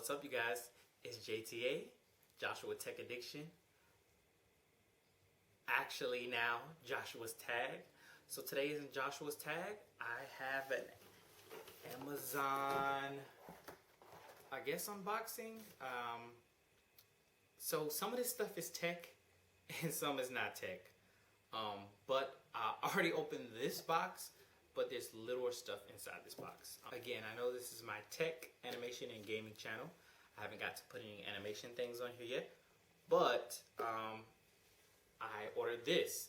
What's up, you guys? It's JTA, Joshua Tech Addiction. Actually now, Joshua's Tag. So today is in Joshua's Tag. I have an Amazon, I guess, unboxing. So some of this stuff is tech and some is not tech. But I already opened this box, but there's littler stuff inside this box. Again, I know this is my tech, animation, and gaming channel. I haven't got to put any animation things on here yet, but I ordered this.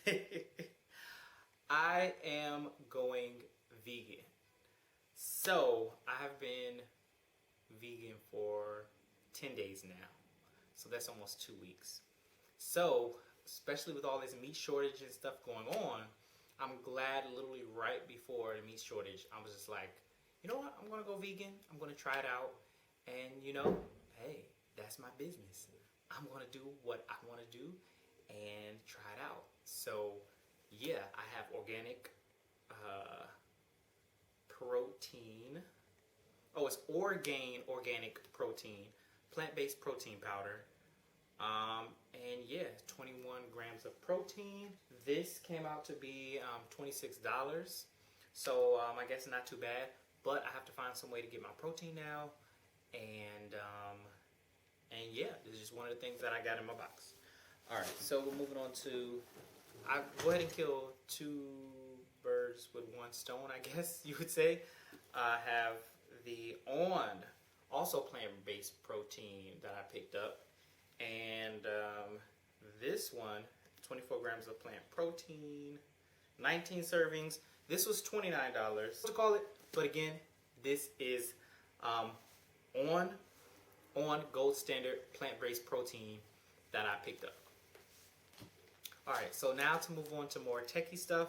Okay. I am going vegan. So I have been vegan for 10 days now. So that's almost 2 weeks. So, especially with all this meat shortage and stuff going on, I'm glad literally right before the meat shortage, I was just like, you know what, I'm going to go vegan. I'm going to try it out. And you know, hey, that's my business. I'm going to do what I want to do and try it out. So, yeah, I have organic protein. Oh, it's Orgain organic protein, plant-based protein powder. And yeah, 21 grams of protein. This came out to be $26. So I guess not too bad, but I have to find some way to get my protein now. And yeah, this is just one of the things that I got in my box. All right, so we're moving on to, I go ahead and kill 2 birds with 1 stone, I guess you would say. I have the also plant-based protein that I picked up. And this one, 24 grams of plant protein, 19 servings. This was $29 to call it, but again, this is on gold standard plant-based protein that I picked up. All right, so now to move on to more techie stuff,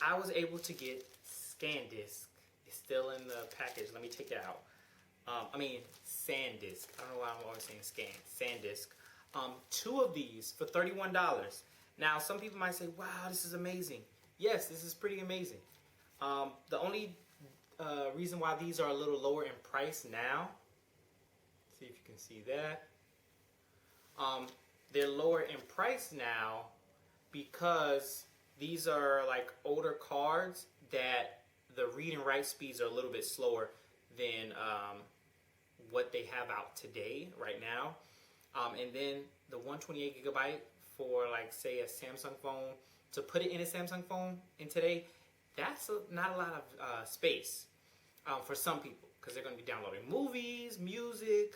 I was able to get SanDisk. It's still in the package. Let me take it out. SanDisk. I don't know why I'm always saying SanDisk. 2 of these for $31. Now, some people might say, wow, this is amazing. Yes, this is pretty amazing. The only reason why these are a little lower in price now, see if you can see that. They're lower in price now because these are like older cards that the read and write speeds are a little bit slower than what they have out today, right now. And then the 128 gigabyte for, like, say, a Samsung phone, to put it in a Samsung phone in today, that's not a lot of space for some people, because they're going to be downloading movies, music,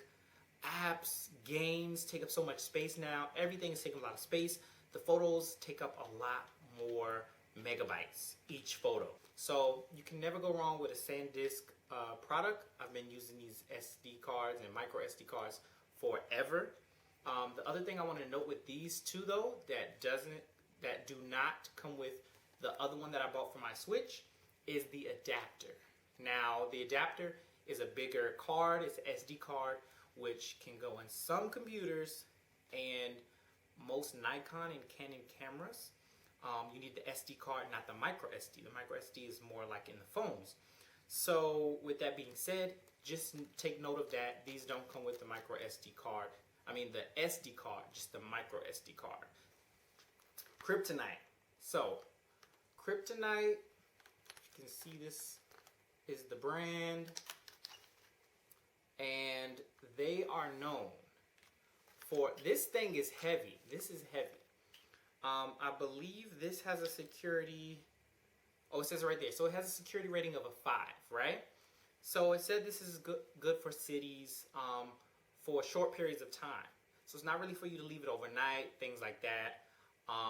apps, games, take up so much space now. Everything is taking a lot of space. The photos take up a lot more megabytes each photo. So you can never go wrong with a SanDisk product. I've been using these SD cards and micro SD cards forever. The other thing I want to note with these two, though, that do not come with the other one that I bought for my Switch, is the adapter. Now, the adapter is a bigger card. It's an SD card, which can go in some computers and most Nikon and Canon cameras. You need the SD card, not the micro SD. The micro SD is more like in the phones. So with that being said, just take note of that. These don't come with the micro SD card. The SD card, just the micro SD card. Kryptonite. So Kryptonite, you can see this is the brand. And they are known for, this thing is heavy. This is heavy. I believe this has a security, oh, it says it right there. So it has a security rating of a 5, right? So it said this is good for cities for short periods of time. So it's not really for you to leave it overnight, things like that.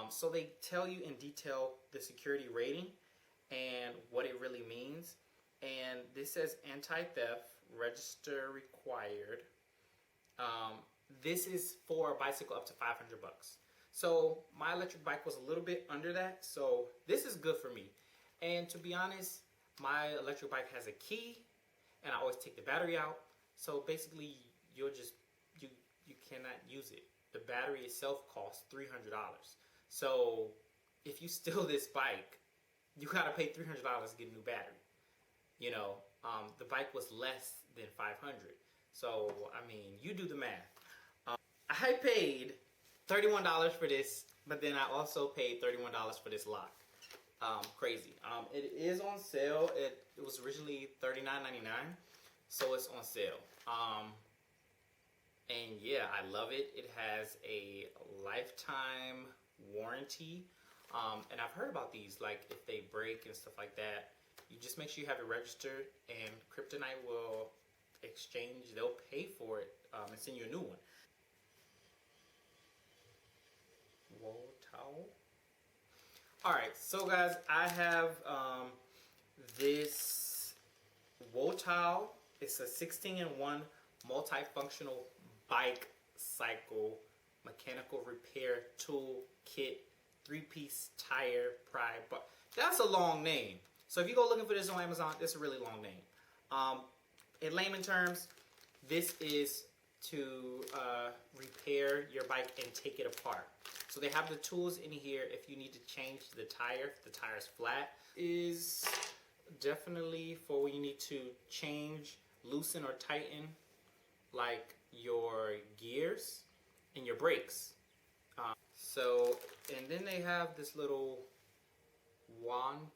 So they tell you in detail the security rating and what it really means. And this says anti-theft, register required. This is for a bicycle up to $500. So my electric bike was a little bit under that, so this is good for me. And to be honest, my electric bike has a key, and I always take the battery out. So basically, you cannot use it. The battery itself costs $300. So if you steal this bike, you gotta pay $300 to get a new battery. You know, the bike was less than 500. So, I mean, you do the math. I paid $31 for this, but then I also paid $31 for this lock. Crazy. It is on sale. It was originally $39.99, so it's on sale. And yeah, I love it. It has a lifetime warranty. And I've heard about these, like if they break and stuff like that, you just make sure you have it registered, and Kryptonite will exchange, they'll pay for it and send you a new one. Wool towel. Alright, so guys, I have this wool towel. It's a 16-in-1 multifunctional bike cycle mechanical repair tool kit, 3-piece tire pry bar. That's a long name. So if you go looking for this on Amazon, it's a really long name. In layman terms, this is to repair your bike and take it apart. So they have the tools in here if you need to change the tire, if the tire's flat. Is definitely for when you need to change, loosen or tighten like your gears and your brakes. And then they have this little Wu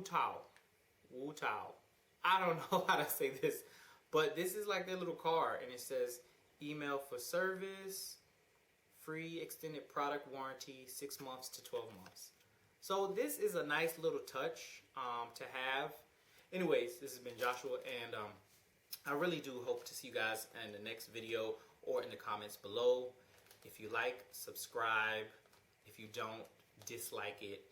towel. I don't know how to say this, but this is like their little card, and it says email for service, free extended product warranty, 6 months to 12 months. So this is a nice little touch to have. Anyways, this has been Joshua, and I really do hope to see you guys in the next video or in the comments below. If you like, subscribe. If you don't, dislike it.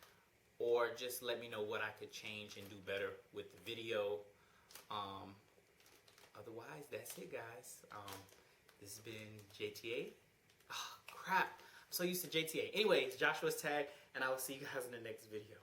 Or just let me know what I could change and do better with the video. Otherwise, that's it, guys. This has been JTA. Oh, crap. I'm so used to JTA. Anyways, Joshua's Tag, and I will see you guys in the next video.